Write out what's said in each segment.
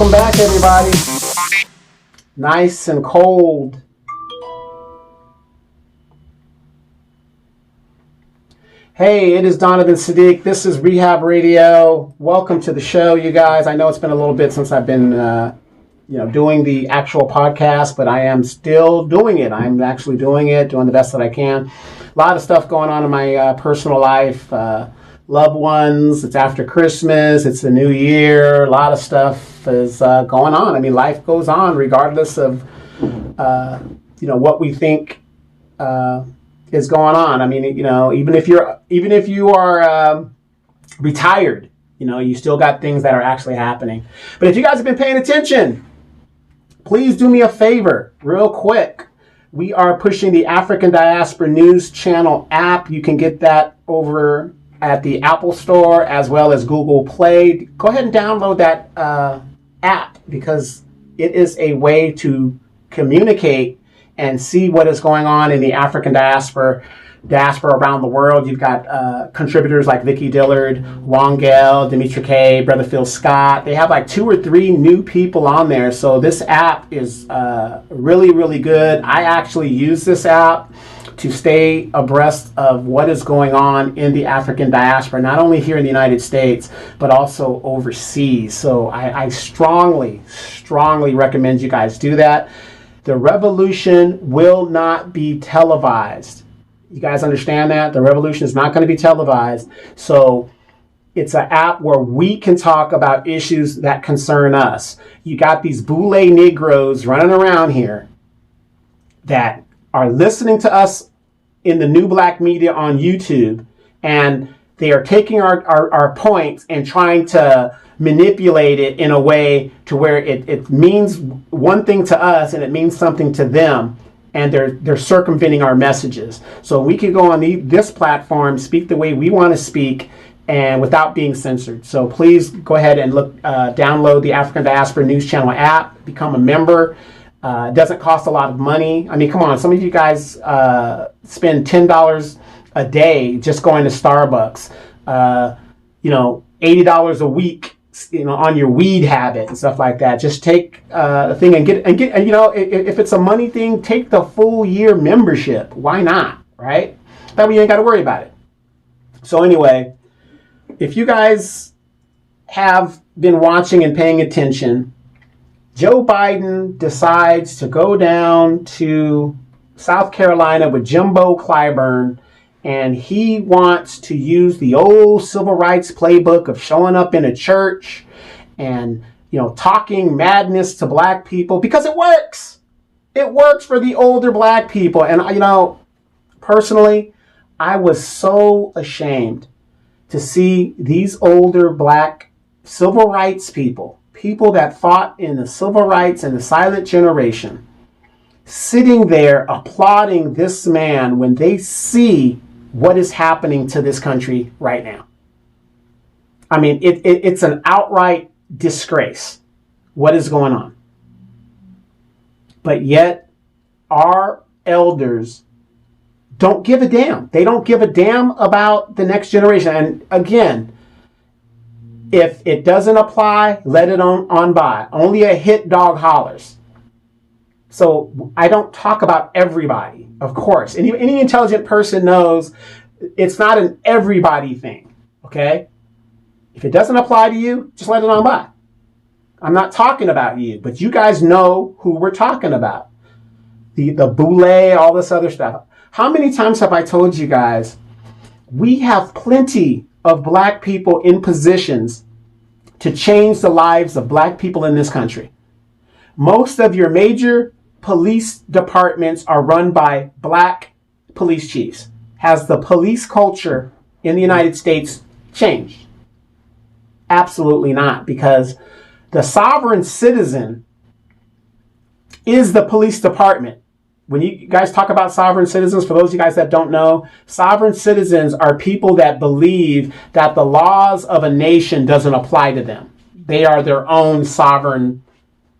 Welcome back, everybody. Nice and cold. Hey, it is Donovan Saadiq. This is Rehab Radio. Welcome to the show, you guys. I know it's been a little bit since I've been, doing the actual podcast, but I am still doing it. I'm actually doing it, doing the best that I can. A lot of stuff going on in my personal life. Loved ones. It's after Christmas. It's the new year. A lot of stuff is going on. I mean, life goes on regardless of, what we think is going on. I mean, even if you are retired, you still got things that are actually happening. But if you guys have been paying attention, please do me a favor real quick. We are pushing the African Diaspora News Channel app. You can get that over at the Apple Store as well as Google Play. Go ahead and download that app because it is a way to communicate and see what is going on in the African diaspora around the world. You've got contributors like Vicky Dillard, Wongel, Dimitri K, Brother Phil Scott. They have like 2 or 3 new people on there. So this app is really, really good. I actually use this app to stay abreast of what is going on in the African diaspora, not only here in the United States, but also overseas. So I strongly, strongly recommend you guys do that. The revolution will not be televised. You guys understand that? The revolution is not going to be televised. So it's an app where we can talk about issues that concern us. You got these boule Negroes running around here that are listening to us in the new black media on YouTube, and they are taking our points and trying to manipulate it in a way to where it means one thing to us and it means something to them, and they're circumventing our messages. So we can go on this platform, speak the way we want to speak, and without being censored. So please go ahead and download the African Diaspora News Channel app, become a member. It doesn't cost a lot of money. I mean, come on, some of you guys spend $10 a day just going to Starbucks. $80 a week, on your weed habit and stuff like that. Just take a thing and get, if it's a money thing, take the full year membership. Why not, right? That way you ain't got to worry about it. So anyway, if you guys have been watching and paying attention, Joe Biden decides to go down to South Carolina with Jimbo Clyburn, and he wants to use the old civil rights playbook of showing up in a church and, talking madness to black people because it works. It works for the older black people. And, personally, I was so ashamed to see these older black civil rights people that fought in the civil rights and the silent generation, sitting there applauding this man when they see what is happening to this country right now. I mean, it's an outright disgrace what is going on. But yet, our elders don't give a damn. They don't give a damn about the next generation. And again, if it doesn't apply, let it on by. Only a hit dog hollers. So I don't talk about everybody, of course. Any intelligent person knows it's not an everybody thing, okay? If it doesn't apply to you, just let it on by. I'm not talking about you, but you guys know who we're talking about. The boule, all this other stuff. How many times have I told you guys, we have plenty of black people in positions to change the lives of black people in this country. Most of your major police departments are run by black police chiefs. Has the police culture in the United States changed? Absolutely not, because the sovereign citizen is the police department. When you guys talk about sovereign citizens, for those of you guys that don't know, sovereign citizens are people that believe that the laws of a nation doesn't apply to them. They are their own sovereign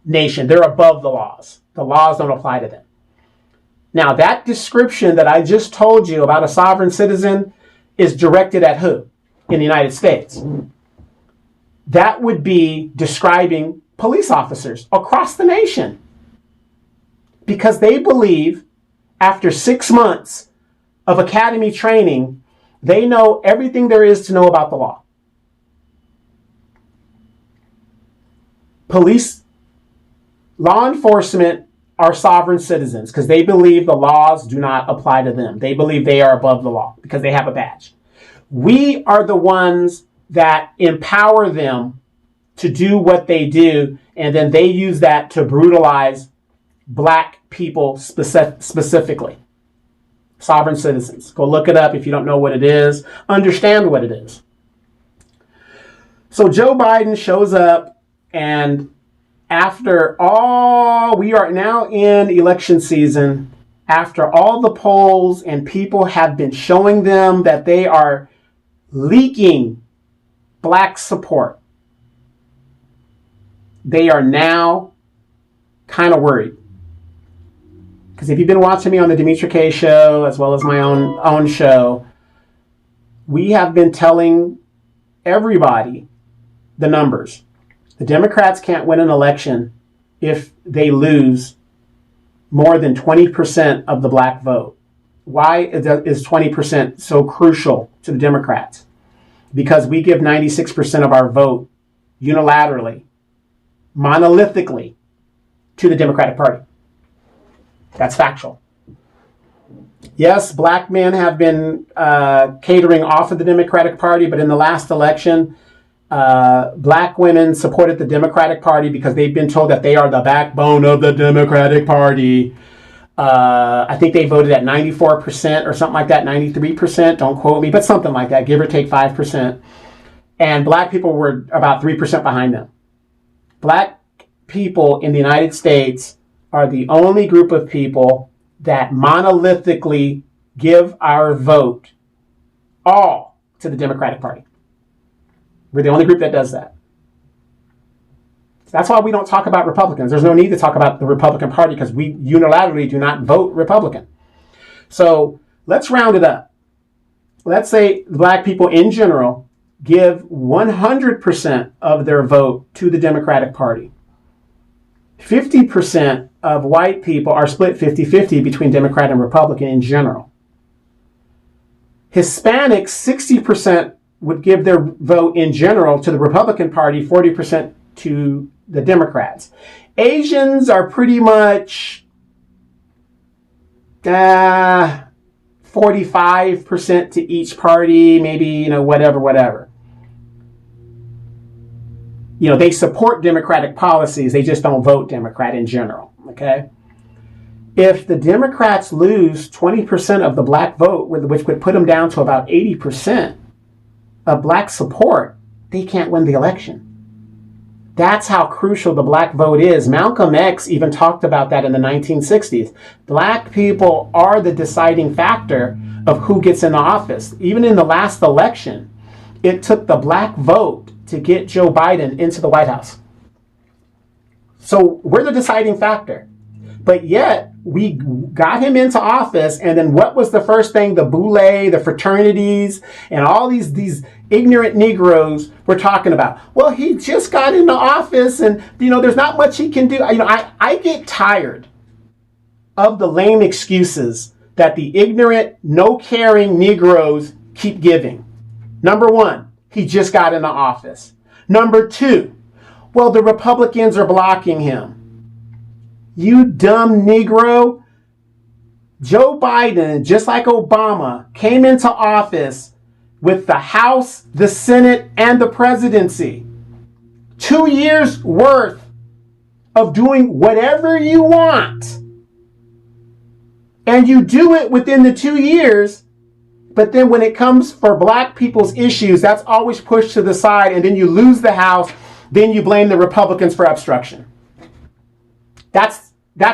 nation. They're above the laws. The laws don't apply to them. Now, that description that I just told you about a sovereign citizen is directed at who in the United States? That would be describing police officers across the nation because they believe after 6 months of academy training, they know everything there is to know about the law. Police, law enforcement are sovereign citizens because they believe the laws do not apply to them. They believe they are above the law because they have a badge. We are the ones that empower them to do what they do, and then they use that to brutalize black people specifically. Sovereign citizens. Go look it up if you don't know what it is. Understand what it is. So Joe Biden shows up, and after all, we are now in election season, after all the polls and people have been showing them that they are leaking black support, they are now kind of worried. Because if you've been watching me on the Demetri K show, as well as my own show, we have been telling everybody the numbers. The Democrats can't win an election if they lose more than 20% of the black vote. Why is 20% so crucial to the Democrats? Because we give 96% of our vote unilaterally, monolithically, to the Democratic Party. That's factual. Yes, black men have been catering off of the Democratic Party, but in the last election, black women supported the Democratic Party because they've been told that they are the backbone of the Democratic Party. I think they voted at 94% or something like that, 93%, don't quote me, but something like that, give or take 5%. And black people were about 3% behind them. Black people in the United States are the only group of people that monolithically give our vote all to the Democratic Party. We're the only group that does that. That's why we don't talk about Republicans. There's no need to talk about the Republican Party because we unilaterally do not vote Republican. So let's round it up. Let's say black people in general give 100% of their vote to the Democratic Party. 50% of white people are split 50-50 between Democrat and Republican in general. Hispanics, 60% would give their vote in general to the Republican Party, 40% to the Democrats. Asians are pretty much 45% to each party, maybe, whatever. They support Democratic policies. They just don't vote Democrat in general, okay? If the Democrats lose 20% of the black vote, which would put them down to about 80% of black support, they can't win the election. That's how crucial the black vote is. Malcolm X even talked about that in the 1960s. Black people are the deciding factor of who gets in the office. Even in the last election, it took the black vote to get Joe Biden into the White House. So we're the deciding factor. But yet, we got him into office, and then what was the first thing the boule, the fraternities, and all these ignorant Negroes were talking about? Well, he just got into office, and there's not much he can do. I get tired of the lame excuses that the ignorant, no-caring Negroes keep giving. Number one, he just got into office. Number two, well, the Republicans are blocking him. You dumb Negro. Joe Biden, just like Obama, came into office with the House, the Senate, and the presidency. 2 years worth of doing whatever you want. And you do it within the 2 years. But then when it comes for black people's issues, that's always pushed to the side, and then you lose the House, then you blame the Republicans for obstruction. That's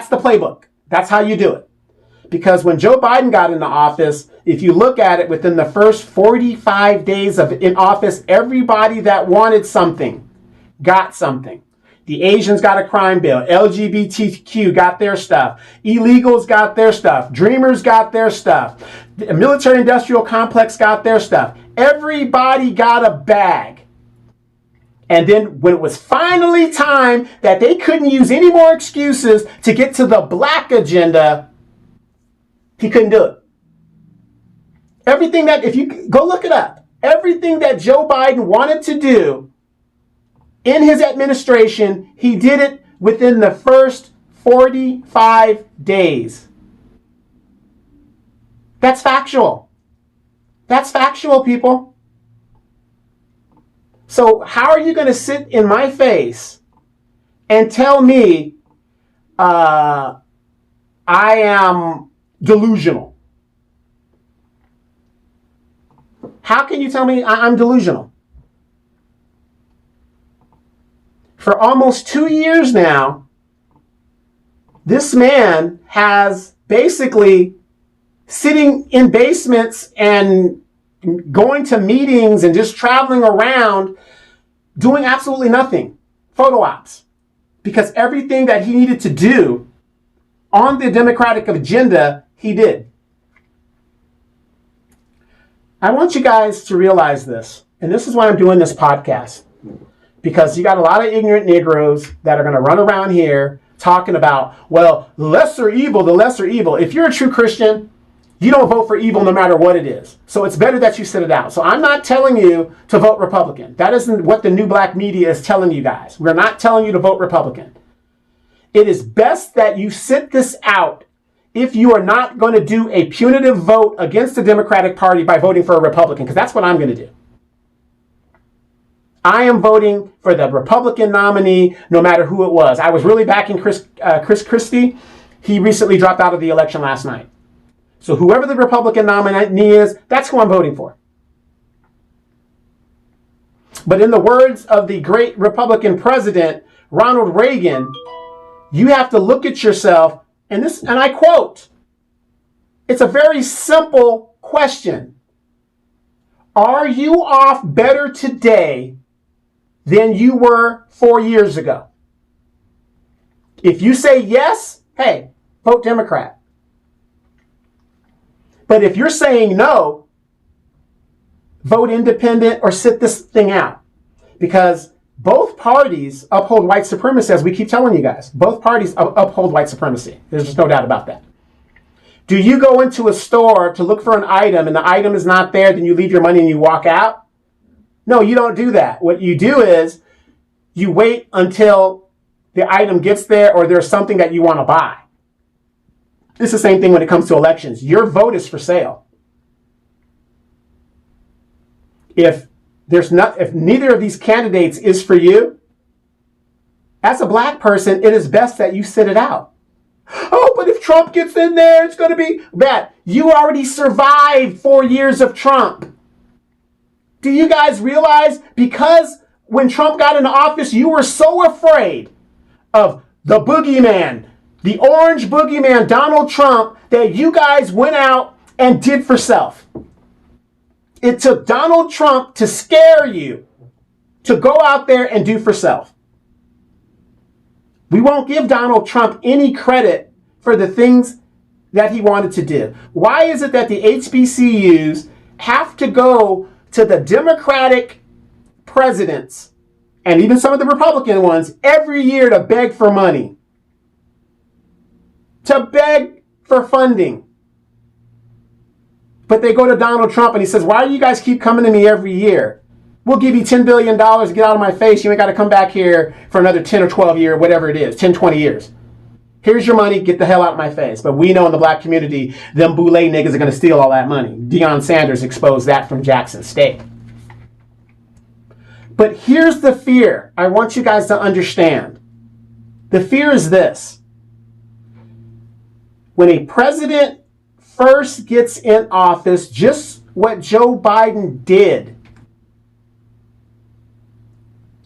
the playbook. That's how you do it. Because when Joe Biden got into office, if you look at it within the first 45 days in office, everybody that wanted something got something. The Asians got a crime bill. LGBTQ got their stuff. Illegals got their stuff. Dreamers got their stuff. The military-industrial complex got their stuff. Everybody got a bag. And then when it was finally time that they couldn't use any more excuses to get to the black agenda, he couldn't do it. Everything that, if you go look it up, everything that Joe Biden wanted to do in his administration, he did it within the first 45 days. That's factual. That's factual, people. So how are you going to sit in my face and tell me I am delusional? How can you tell me I'm delusional? For almost 2 years now, this man has basically sitting in basements and going to meetings and just traveling around doing absolutely nothing. Photo ops. Because everything that he needed to do on the Democratic agenda, he did. I want you guys to realize this. And this is why I'm doing this podcast. Because you got a lot of ignorant Negroes that are going to run around here talking about, well, the lesser evil. If you're a true Christian, you don't vote for evil no matter what it is. So it's better that you sit it out. So I'm not telling you to vote Republican. That isn't what the new black media is telling you guys. We're not telling you to vote Republican. It is best that you sit this out if you are not going to do a punitive vote against the Democratic Party by voting for a Republican, because that's what I'm going to do. I am voting for the Republican nominee no matter who it was. I was really backing Chris Christie. He recently dropped out of the election last night. So whoever the Republican nominee is, that's who I'm voting for. But in the words of the great Republican president, Ronald Reagan, you have to look at yourself, and I quote, it's a very simple question. Are you off better today than you were 4 years ago? If you say yes, hey, vote Democrat. But if you're saying no, vote independent or sit this thing out. Because both parties uphold white supremacy, as we keep telling you guys. Both parties uphold white supremacy. There's just no doubt about that. Do you go into a store to look for an item and the item is not there, then you leave your money and you walk out? No, you don't do that. What you do is you wait until the item gets there or there's something that you want to buy. It's the same thing when it comes to elections. Your vote is for sale. If neither of these candidates is for you, as a black person, it is best that you sit it out. Oh, but if Trump gets in there, it's going to be bad. You already survived 4 years of Trump. Do you guys realize because when Trump got into office, you were so afraid of the boogeyman, the orange boogeyman, Donald Trump, that you guys went out and did for self. It took Donald Trump to scare you to go out there and do for self. We won't give Donald Trump any credit for the things that he wanted to do. Why is it that the HBCUs have to go to the Democratic presidents and even some of the Republican ones every year to beg for money? To beg for funding. But they go to Donald Trump and he says, why do you guys keep coming to me every year? We'll give you $10 billion to get out of my face. You ain't got to come back here for another 10 or 12 years, whatever it is, 10, 20 years. Here's your money. Get the hell out of my face. But we know in the black community, them boule niggas are going to steal all that money. Deion Sanders exposed that from Jackson State. But here's the fear I want you guys to understand. The fear is this. When a president first gets in office, just what Joe Biden did,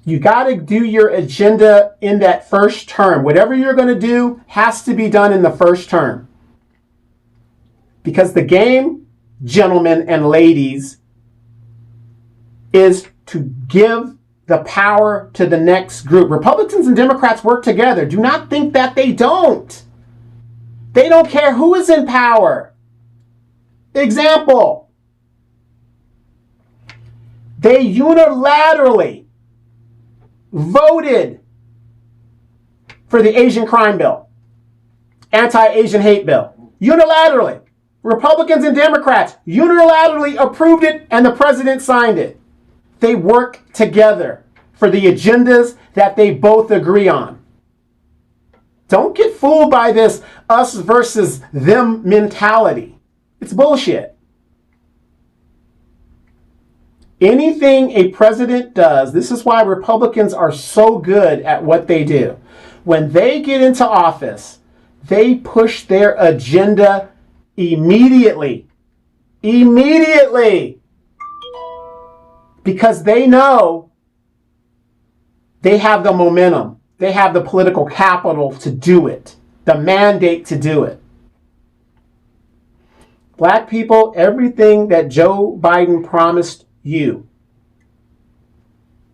you got to do your agenda in that first term. Whatever you're going to do has to be done in the first term. Because the game, gentlemen and ladies, is to give the power to the next group. Republicans and Democrats work together. Do not think that they don't. They don't care who is in power. Example. They unilaterally voted for the Asian crime bill, anti-Asian hate bill, unilaterally. Republicans and Democrats unilaterally approved it, and the president signed it. They work together for the agendas that they both agree on. Don't get fooled by this us versus them mentality. It's bullshit. Anything a president does, this is why Republicans are so good at what they do. When they get into office, they push their agenda immediately. Immediately. Because they know they have the momentum. They have the political capital to do it. The mandate to do it. Black people, everything that Joe Biden promised you,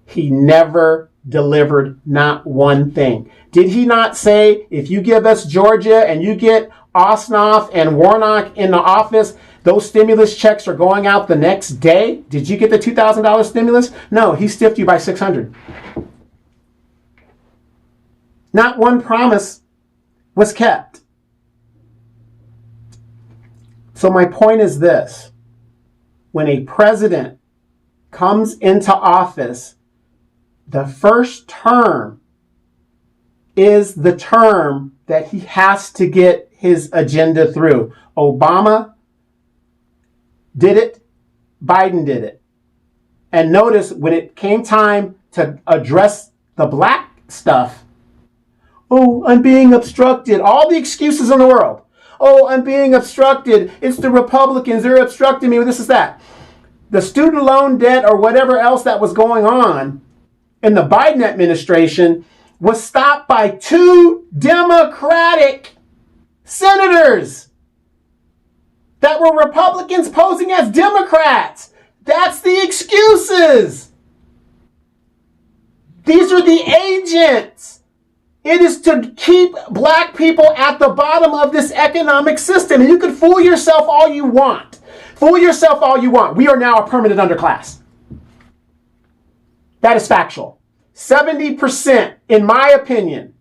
he never delivered not one thing. Did he not say, if you give us Georgia and you get Ossoff and Warnock in the office, those stimulus checks are going out the next day? Did you get the $2,000 stimulus? No, he stiffed you by $600. Not one promise was kept. So my point is this. When a president comes into office, the first term is the term that he has to get his agenda through. Obama did it. Biden did it. And notice when it came time to address the black stuff, oh, I'm being obstructed. All the excuses in the world. Oh, I'm being obstructed. It's the Republicans. They're obstructing me. This is that. The student loan debt or whatever else that was going on in the Biden administration was stopped by 2 Democratic senators that were Republicans posing as Democrats. That's the excuses. These are the agents. It is to keep black people at the bottom of this economic system. And you can fool yourself all you want. Fool yourself all you want. We are now a permanent underclass. That is factual. 70%, in my opinion,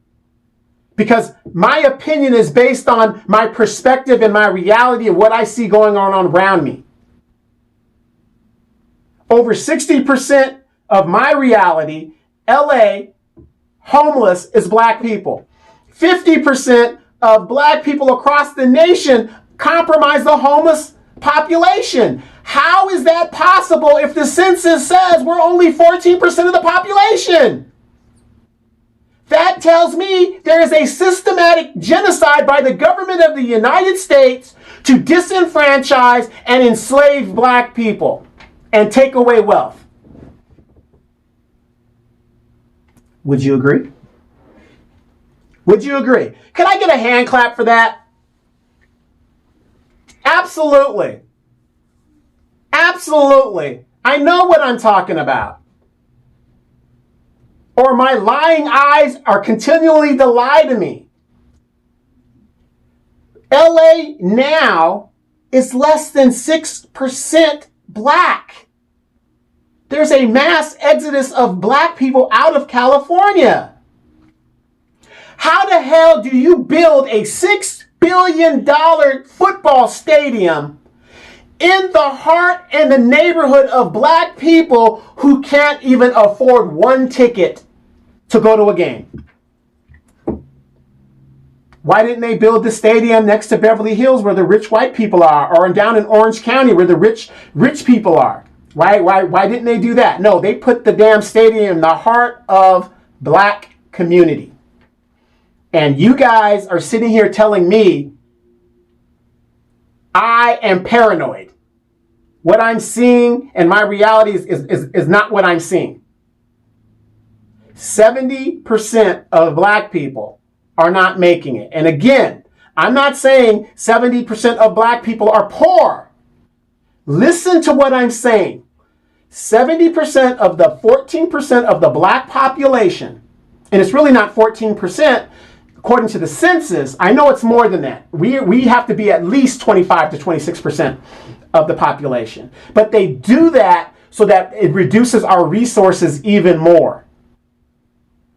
because my opinion is based on my perspective and my reality of what I see going on around me. Over 60% of my reality, LA, homeless, is black people. 50% of black people across the nation compromise the homeless population. How is that possible if the census says we're only 14% of the population? That tells me there is a systematic genocide by the government of the United States to disenfranchise and enslave black people and take away wealth. Would you agree? Would you agree? Can I get a hand clap for that? Absolutely. Absolutely. I know what I'm talking about. Or my lying eyes are continually to lie to me. LA now is less than 6% black. There's a mass exodus of black people out of California. How the hell do you build a $6 billion football stadium in the heart and the neighborhood of black people who can't even afford one ticket to go to a game? Why didn't they build the stadium next to Beverly Hills where the rich white people are, or down in Orange County where the rich people are? Why didn't they do that? No, they put the damn stadium in the heart of black community. And you guys are sitting here telling me I am paranoid. What I'm seeing and my reality is not what I'm seeing. 70% of black people are not making it. And again, I'm not saying 70% of black people are poor. Listen to what I'm saying. 70% of the 14% of the black population, and it's really not 14%, according to the census. I know it's more than that. We have to be at least 25 to 26% of the population. But they do that so that it reduces our resources even more.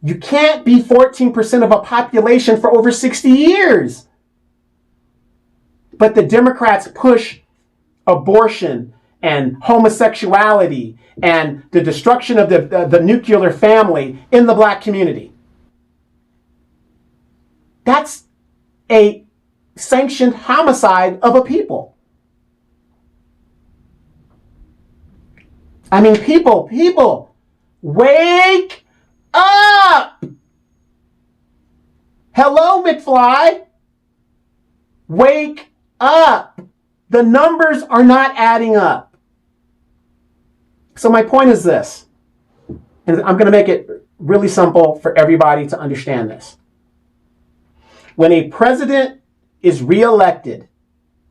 You can't be 14% of a population for over 60 years. But the Democrats push abortion and homosexuality and the destruction of the nuclear family in the black community. That's a sanctioned homicide of a people. I mean, people, wake up! Hello, McFly. Wake up. The numbers are not adding up. So my point is this, and I'm going to make it really simple for everybody to understand this. When a president is reelected,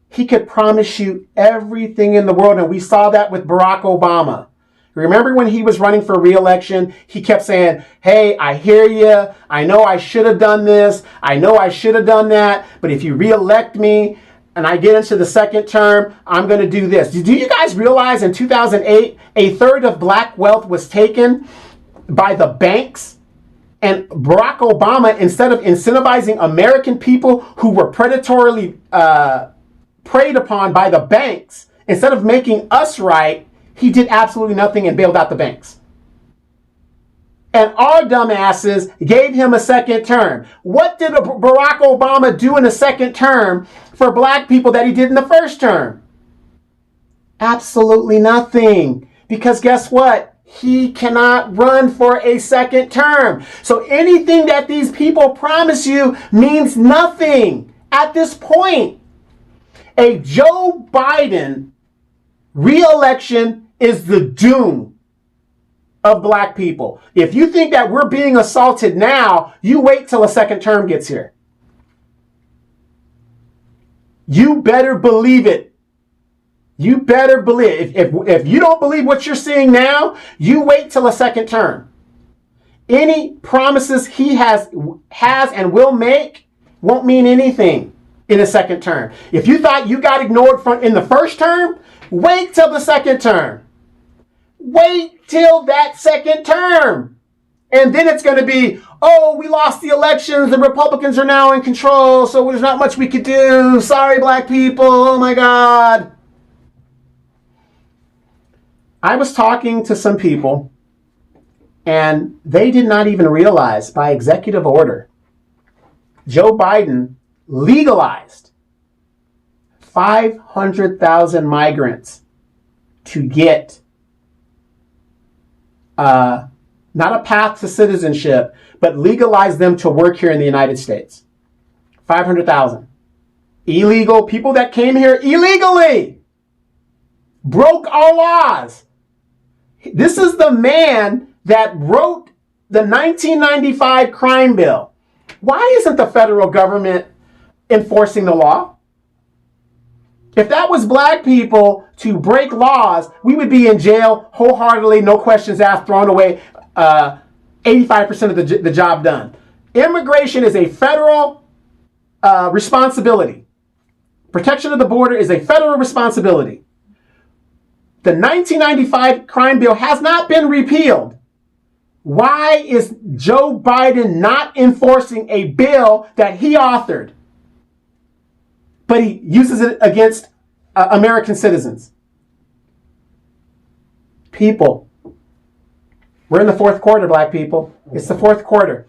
he could promise you everything in the world, and we saw that with Barack Obama. Remember when he was running for re-election, he kept saying, hey, I hear you. I know I should have done this. I know I should have done that. But if you re-elect me and I get into the second term, I'm going to do this. Do you guys realize in 2008, a third of black wealth was taken by the banks? And Barack Obama, instead of incentivizing American people who were predatorily preyed upon by the banks, instead of making us right, he did absolutely nothing and bailed out the banks. And our dumbasses gave him a second term. What did Barack Obama do in the second term for black people that he did in the first term? Absolutely nothing. Because guess what? He cannot run for a second term. So anything that these people promise you means nothing at this point. A Joe Biden re-election is the doom of black people. If you think that we're being assaulted now, you wait till a second term gets here. You better believe it. You better believe it. If you don't believe what you're seeing now, you wait till a second term. Any promises he has and will make won't mean anything in a second term. If you thought you got ignored in the first term, wait till the second term. Wait till that second term. And then it's going to be, oh, we lost the elections. The Republicans are now in control, so there's not much we could do. Sorry, black people. Oh, my God. I was talking to some people, and they did not even realize by executive order, Joe Biden legalized 500,000 migrants to get not a path to citizenship, but legalize them to work here in the United States. 500,000. Illegal people that came here illegally. Broke our laws. This is the man that wrote the 1995 crime bill. Why isn't the federal government enforcing the law? If that was black people to break laws, we would be in jail wholeheartedly, no questions asked, thrown away, 85% of the job done. Immigration is a federal responsibility. Protection of the border is a federal responsibility. The 1995 crime bill has not been repealed. Why is Joe Biden not enforcing a bill that he authored? But he uses it against American citizens. People. We're in the fourth quarter, black people. It's the fourth quarter.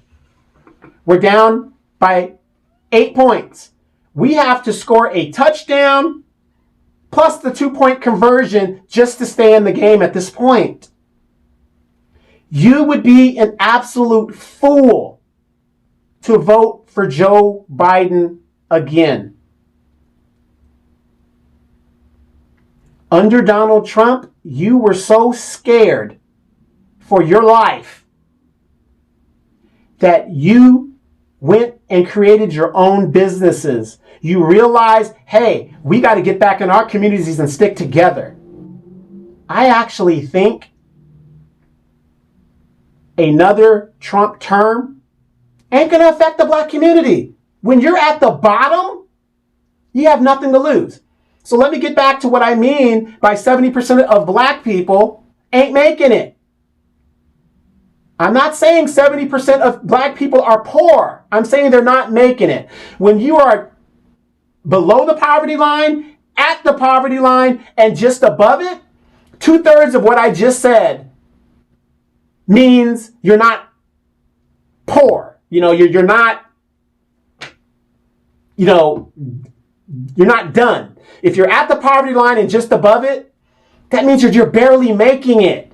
We're down by 8 points. We have to score a touchdown plus the 2-point conversion just to stay in the game at this point. You would be an absolute fool to vote for Joe Biden again. Under Donald Trump, you were so scared for your life that you went and created your own businesses. You realized, hey, we got to get back in our communities and stick together. I actually think another Trump term ain't going to affect the black community. When you're at the bottom, you have nothing to lose. So let me get back to what I mean by 70% of black people ain't making it. I'm not saying 70% of black people are poor. I'm saying they're not making it. When you are below the poverty line, at the poverty line, and just above it, 2/3 of what I just said means you're not poor. You're not, you're not done. If you're at the poverty line and just above it, that means you're barely making it.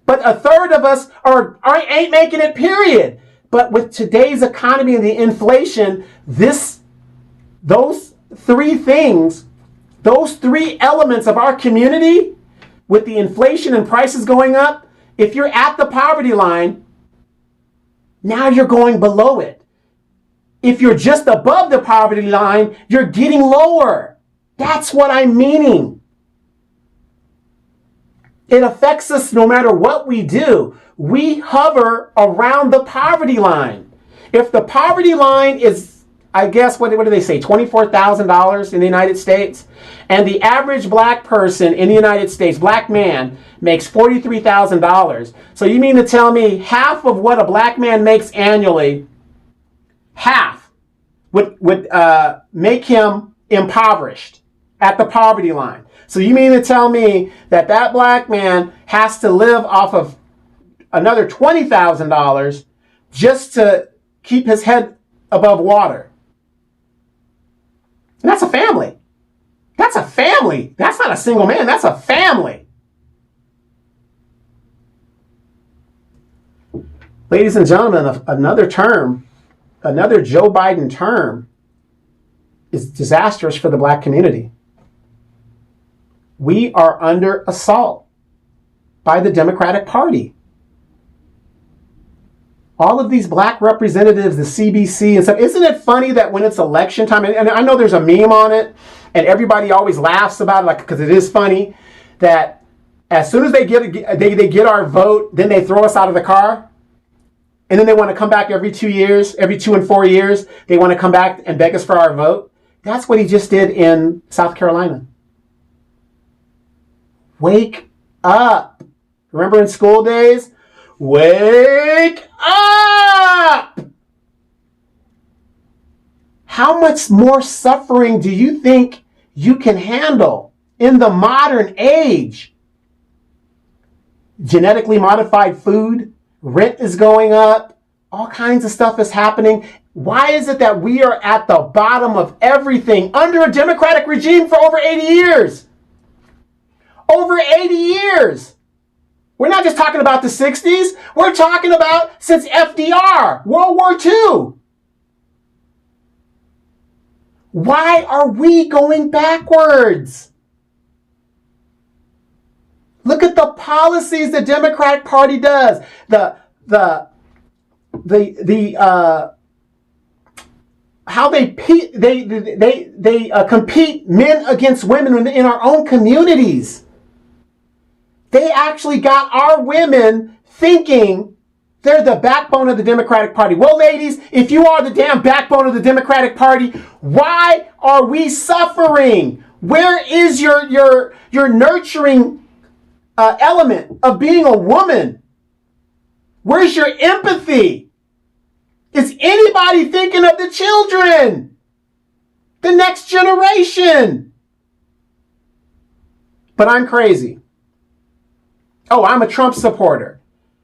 But 1/3 of us ain't making it, period. But with today's economy and the inflation, those three things, those three elements of our community, with the inflation and prices going up, if you're at the poverty line, now you're going below it. If you're just above the poverty line, you're getting lower. That's what I'm meaning. It affects us no matter what we do. We hover around the poverty line. If the poverty line is, I guess, what do they say, $24,000 in the United States? And the average black person in the United States, black man, makes $43,000. So you mean to tell me half of what a black man makes annually, half would make him impoverished at the poverty line? So you mean to tell me that black man has to live off of another $20,000 just to keep his head above water? And that's a family. That's a family. That's not a single man. That's a family. Ladies and gentlemen, another Joe Biden term is disastrous for the black community. We are under assault by the Democratic Party. All of these black representatives, the CBC and stuff, isn't it funny that when it's election time, and I know there's a meme on it, and everybody always laughs about it, because it is funny, that as soon as they get our vote, then they throw us out of the car, and then they want to come back every 2 years, every 2 and 4 years, they want to come back and beg us for our vote. That's what he just did in South Carolina. Wake up. Remember in school days? Wake up! How much more suffering do you think you can handle in the modern age? Genetically modified food, rent is going up, all kinds of stuff is happening. Why is it that we are at the bottom of everything under a Democratic regime for over 80 years? Over 80 years. We're not just talking about the 60s. We're talking about since FDR, World War II. Why are we going backwards? Look at the policies the Democratic Party does. How they compete men against women in our own communities. They actually got our women thinking they're the backbone of the Democratic Party. Well, ladies, if you are the damn backbone of the Democratic Party, why are we suffering? Where is your nurturing element of being a woman? Where's your empathy? Is anybody thinking of the children? The next generation? But I'm crazy. Oh, I'm a Trump supporter.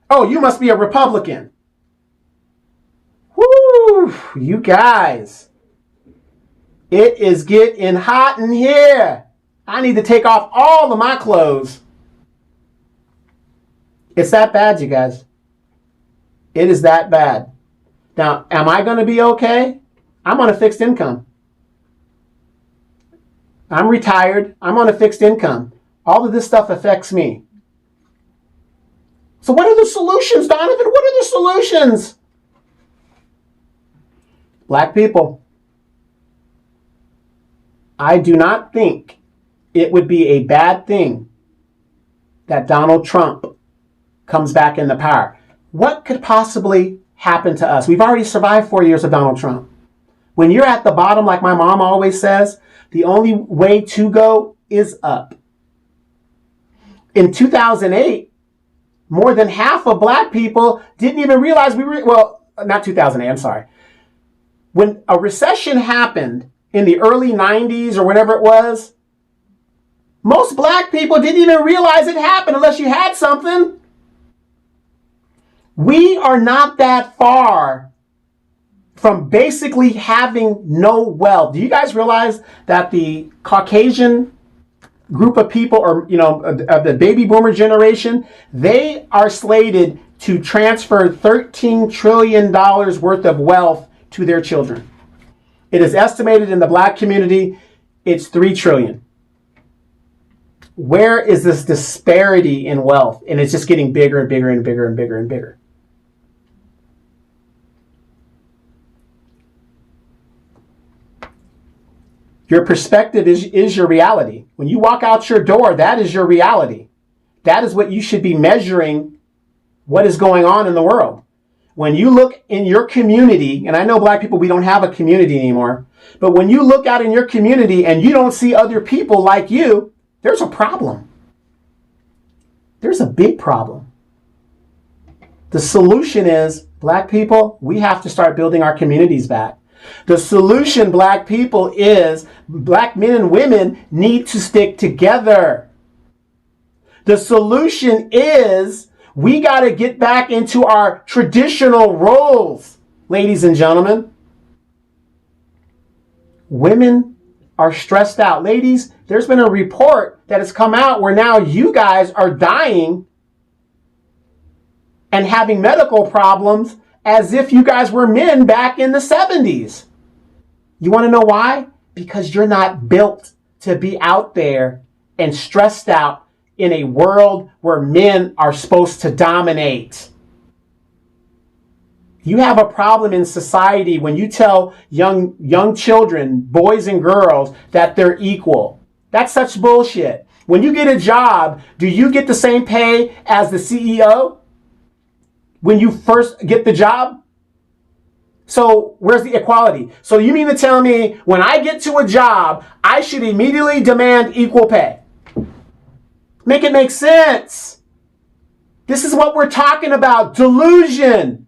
Oh, you must be a Republican. Woo, you guys. It is getting hot in here. I need to take off all of my clothes. It's that bad, you guys. It is that bad. Now, am I going to be okay? I'm on a fixed income. I'm retired. I'm on a fixed income. All of this stuff affects me. So what are the solutions, Donovan? What are the solutions? Black people, I do not think it would be a bad thing that Donald Trump comes back into power. What could possibly happen to us? We've already survived 4 years of Donald Trump. When you're at the bottom, like my mom always says, the only way to go is up. In 2008, more than half of black people didn't even realize well, not 2008, I'm sorry. When a recession happened in the early 90s or whatever it was, most black people didn't even realize it happened unless you had something. We are not that far from basically having no wealth. Do you guys realize that the Caucasian group of people, or of the baby boomer generation, they are slated to transfer $13 trillion worth of wealth to their children? It is estimated in the black community, it's $3 trillion. Where is this disparity in wealth? And it's just getting bigger and bigger and bigger and bigger and bigger. Your perspective is your reality. When you walk out your door, that is your reality. That is what you should be measuring what is going on in the world. When you look in your community, and I know black people, we don't have a community anymore, but when you look out in your community and you don't see other people like you, there's a problem. There's a big problem. The solution is, black people, we have to start building our communities back. The solution, black people, is black men and women need to stick together. The solution is we got to get back into our traditional roles, ladies and gentlemen. Women are stressed out. Ladies, there's been a report that has come out where now you guys are dying and having medical problems as if you guys were men back in the 70s. You want to know why? Because you're not built to be out there and stressed out in a world where men are supposed to dominate. You have a problem in society when you tell young children, boys and girls, that they're equal. That's such bullshit. When you get a job, do you get the same pay as the CEO when you first get the job? So where's the equality? So you mean to tell me when I get to a job, I should immediately demand equal pay? Make it make sense. This is what we're talking about. Delusion.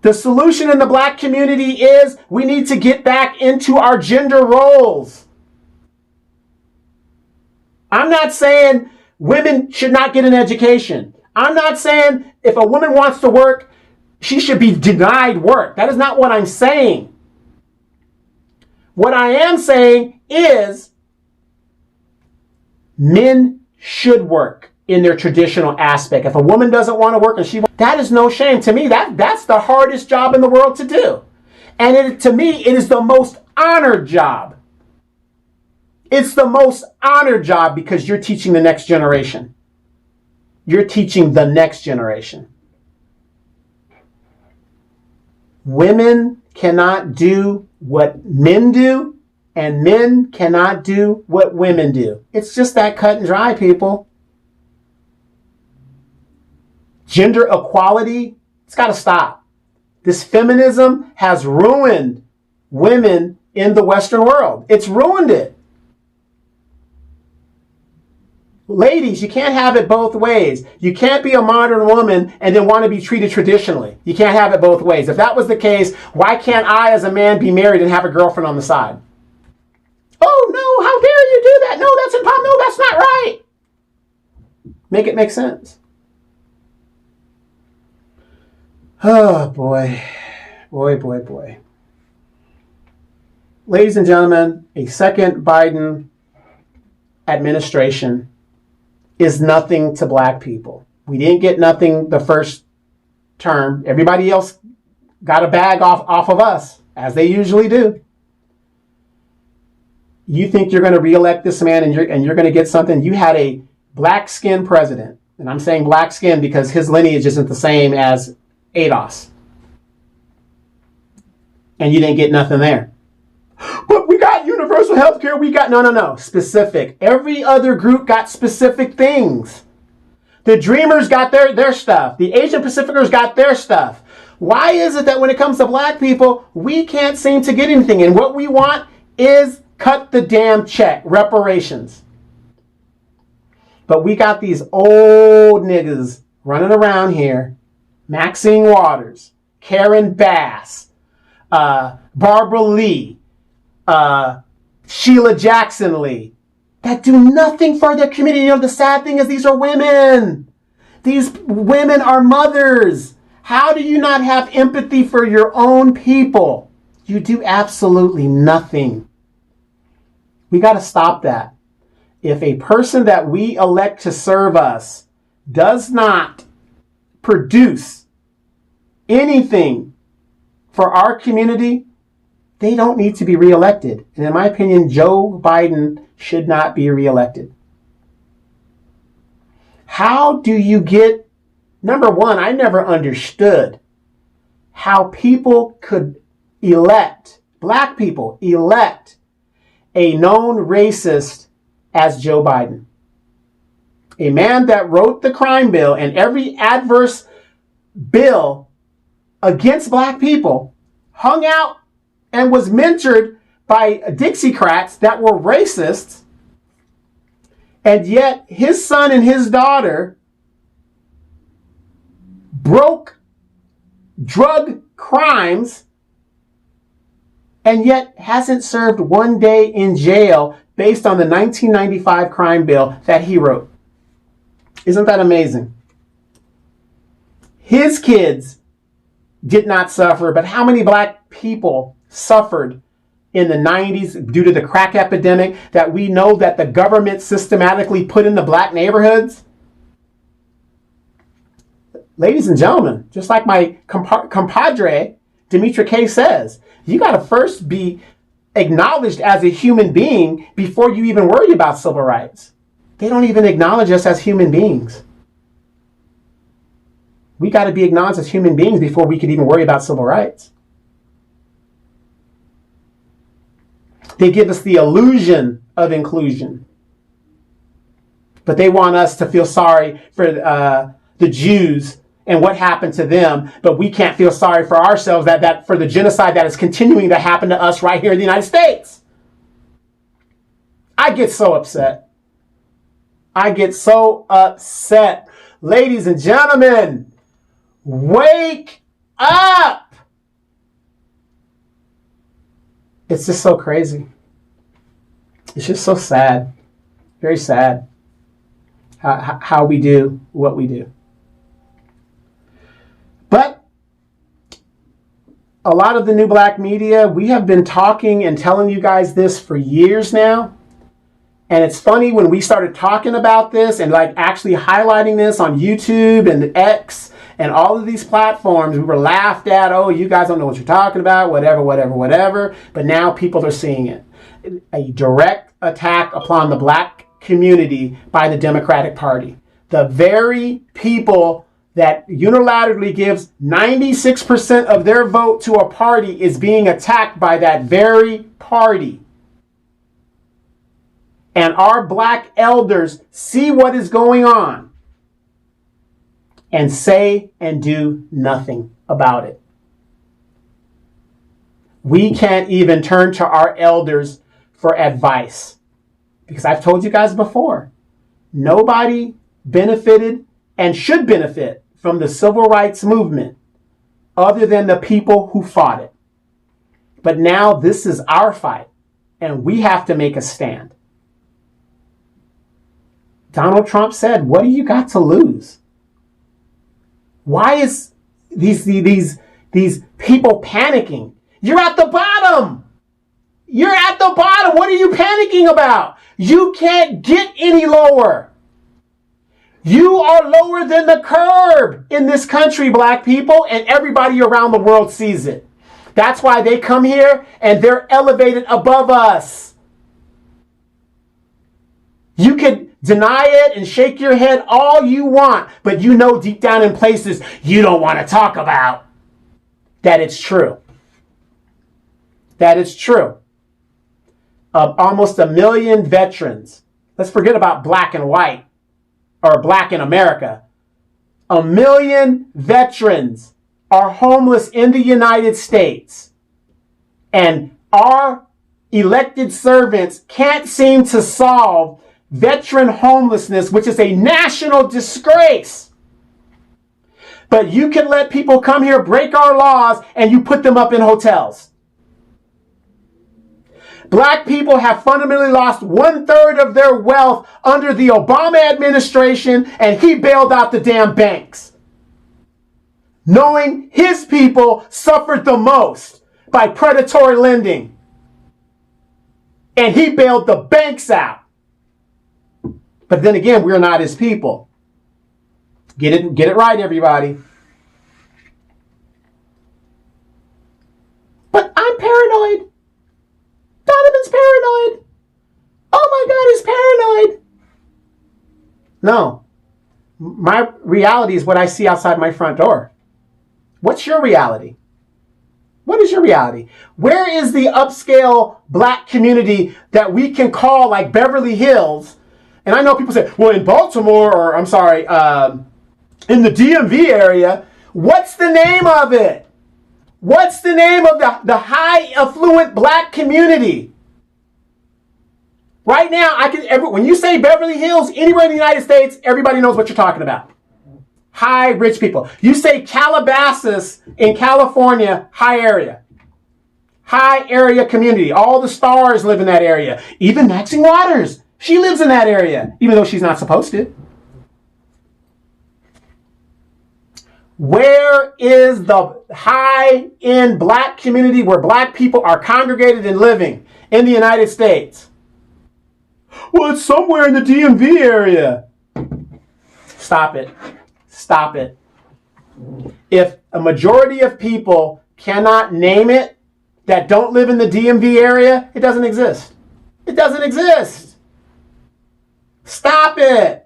The solution in the black community is we need to get back into our gender roles. I'm not saying women should not get an education. I'm not saying if a woman wants to work, she should be denied work. That is not what I'm saying. What I am saying is men should work in their traditional aspect. If a woman doesn't want to work and that is no shame. To me, that's the hardest job in the world to do. And to me, it is the most honored job. It's the most honored job because you're teaching the next generation. You're teaching the next generation. Women cannot do what men do, and men cannot do what women do. It's just that cut and dry, people. Gender equality, it's got to stop. This feminism has ruined women in the Western world. It's ruined it. Ladies, you can't have it both ways. You can't be a modern woman and then want to be treated traditionally. You can't have it both ways. If that was the case, why can't I as a man be married and have a girlfriend on the side? Oh, no, how dare you do that? No, that's impossible. No, that's not right. Make it make sense. Oh, boy. Boy, boy, boy. Ladies and gentlemen, a second Biden administration is nothing to black people. We didn't get nothing the first term. Everybody else got a bag off of us, as they usually do. You think you're going to reelect this man and you're going to get something? You had a black skin president. And I'm saying black skin because his lineage isn't the same as ADOS. And you didn't get nothing there. But we got universal health care. We got, no. Specific. Every other group got specific things. The Dreamers got their stuff. The Asian Pacificers got their stuff. Why is it that when it comes to black people, we can't seem to get anything? And what we want is cut the damn check. Reparations. But we got these old niggas running around here, Maxine Waters, Karen Bass, Barbara Lee, Sheila Jackson Lee, that do nothing for their community. You know, the sad thing is these are women. These women are mothers. How do you not have empathy for your own people? You do absolutely nothing. We got to stop that. If a person that we elect to serve us does not produce anything for our community, they don't need to be reelected. And in my opinion, Joe Biden should not be reelected. How do you get, number one, I never understood how people could elect, black people elect a known racist as Joe Biden. A man that wrote the crime bill and every adverse bill against black people, hung out and was mentored by Dixiecrats that were racists, and yet his son and his daughter broke drug crimes and yet hasn't served one day in jail based on the 1995 crime bill that he wrote. Isn't that amazing? His kids did not suffer, but how many black people suffered in the 90s due to the crack epidemic that we know that the government systematically put in the black neighborhoods? Ladies and gentlemen, just like my compadre, Demetra K says, you got to first be acknowledged as a human being before you even worry about civil rights. They don't even acknowledge us as human beings. We got to be acknowledged as human beings before we could even worry about civil rights. They give us the illusion of inclusion. But they want us to feel sorry for the Jews and what happened to them, but we can't feel sorry for ourselves that for the genocide that is continuing to happen to us right here in the United States. I get so upset. I get so upset. Ladies and gentlemen, wake up! It's just so crazy. It's just so sad. Very sad how we do what we do. But a lot of the new black media, we have been talking and telling you guys this for years now. And it's funny when we started talking about this and like actually highlighting this on YouTube and X and all of these platforms, we were laughed at. Oh, you guys don't know what you're talking about, whatever. But now people are seeing it. A direct attack upon the black community by the Democratic Party. The very people that unilaterally gives 96% of their vote to a party is being attacked by that very party. And our black elders see what is going on and say and do nothing about it. We can't even turn to our elders for advice. Because I've told you guys before, nobody benefited and should benefit from the civil rights movement other than the people who fought it. But now this is our fight, and we have to make a stand. Donald Trump said, what do you got to lose? Why is these people panicking? You're at the bottom. You're at the bottom. What are you panicking about? You can't get any lower. You are lower than the curb in this country, black people, and everybody around the world sees it. That's why they come here and they're elevated above us. You could deny it and shake your head all you want, but you know deep down in places you don't want to talk about that it's true. That it's true. Of almost 1 million veterans, let's forget about black and white or black in America. 1 million veterans are homeless in the United States. And our elected servants can't seem to solve veteran homelessness, which is a national disgrace. But you can let people come here, break our laws, and you put them up in hotels. Black people have fundamentally lost 1/3 of their wealth under the Obama administration, and he bailed out the damn banks, knowing his people suffered the most by predatory lending. And he bailed the banks out. But then again, we're not his people. Get it right, everybody. But I'm paranoid. Donovan's paranoid. Oh my God, he's paranoid. No. My reality is what I see outside my front door. What's your reality? What is your reality? Where is the upscale black community that we can call like Beverly Hills? And I know people say, well, in Baltimore, or I'm sorry, in the DMV area, what's the name of it? What's the name of the high affluent black community? Right now, when you say Beverly Hills, anywhere in the United States, everybody knows what you're talking about. High rich people. You say Calabasas in California, high area. High area community. All the stars live in that area. Even Maxine Waters, she lives in that area, even though she's not supposed to. Where is the high-end black community where black people are congregated and living in the United States? Well, it's somewhere in the DMV area. Stop it. Stop it. If a majority of people cannot name it that don't live in the DMV area, it doesn't exist. It doesn't exist. Stop it.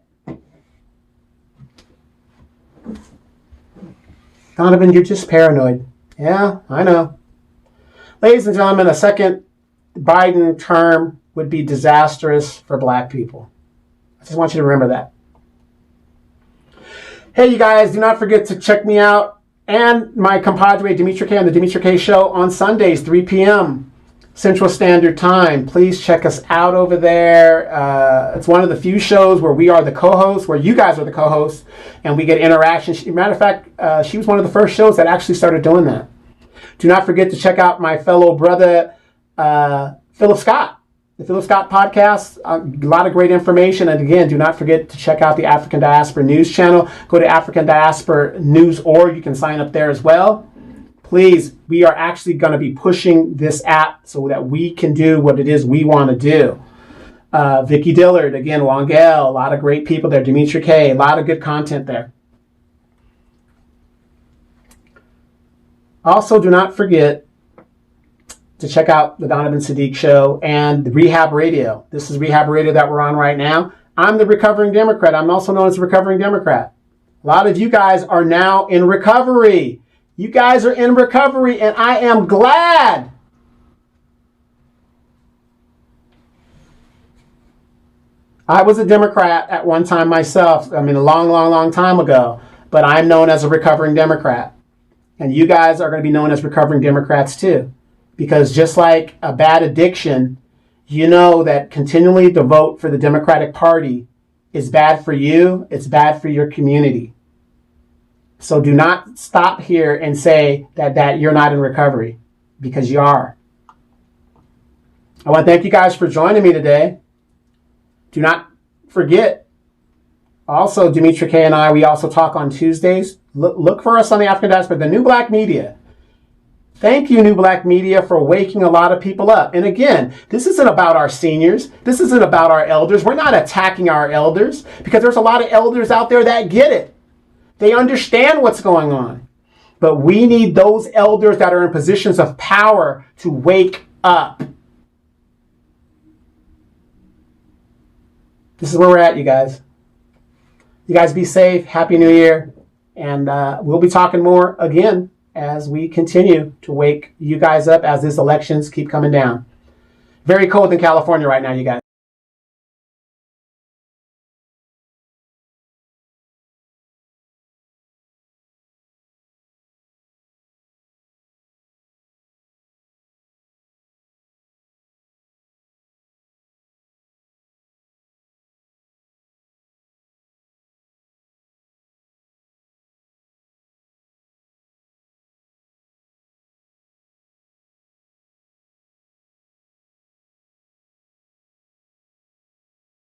Donovan, you're just paranoid. Yeah, I know. Ladies and gentlemen, a second Biden term would be disastrous for black people. I just want you to remember that. Hey, you guys, do not forget to check me out and my compadre Dimitri K on the Dimitri K Show on Sundays, 3 p.m. Central Standard Time. Please check us out over there. It's one of the few shows where we are the co-hosts, where you guys are the co-hosts, and we get interaction. Matter of fact, she was one of the first shows that actually started doing that. Do not forget to check out my fellow brother, Philip Scott, the Philip Scott podcast. A lot of great information. And again, do not forget to check out the African Diaspora News channel. Go to African Diaspora News.org. You can sign up there as well. Please, we are actually going to be pushing this app so that we can do what it is we want to do. Vicky Dillard, again, Wangel, a lot of great people there. Dimitri K, a lot of good content there. Also, do not forget to check out the Donovan Saadiq Show and the Rehab Radio. This is Rehab Radio that we're on right now. I'm the Recovering Democrat. I'm also known as the Recovering Democrat. A lot of you guys are now in recovery. You guys are in recovery, and I am glad. I was a Democrat at one time myself. I mean, a long, long, long time ago. But I'm known as a recovering Democrat. And you guys are going to be known as recovering Democrats too. Because just like a bad addiction, you know that continually to vote for the Democratic Party is bad for you. It's bad for your community. So do not stop here and say that you're not in recovery, because you are. I want to thank you guys for joining me today. Do not forget, also, Dimitri K and I, we also talk on Tuesdays. Look for us on the African Diaspora, the New Black Media. Thank you, New Black Media, for waking a lot of people up. And again, this isn't about our seniors. This isn't about our elders. We're not attacking our elders, because there's a lot of elders out there that get it. They understand what's going on. But we need those elders that are in positions of power to wake up. This is where we're at, you guys. You guys be safe. Happy New Year. And we'll be talking more again as we continue to wake you guys up as these elections keep coming down. Very cold in California right now, you guys.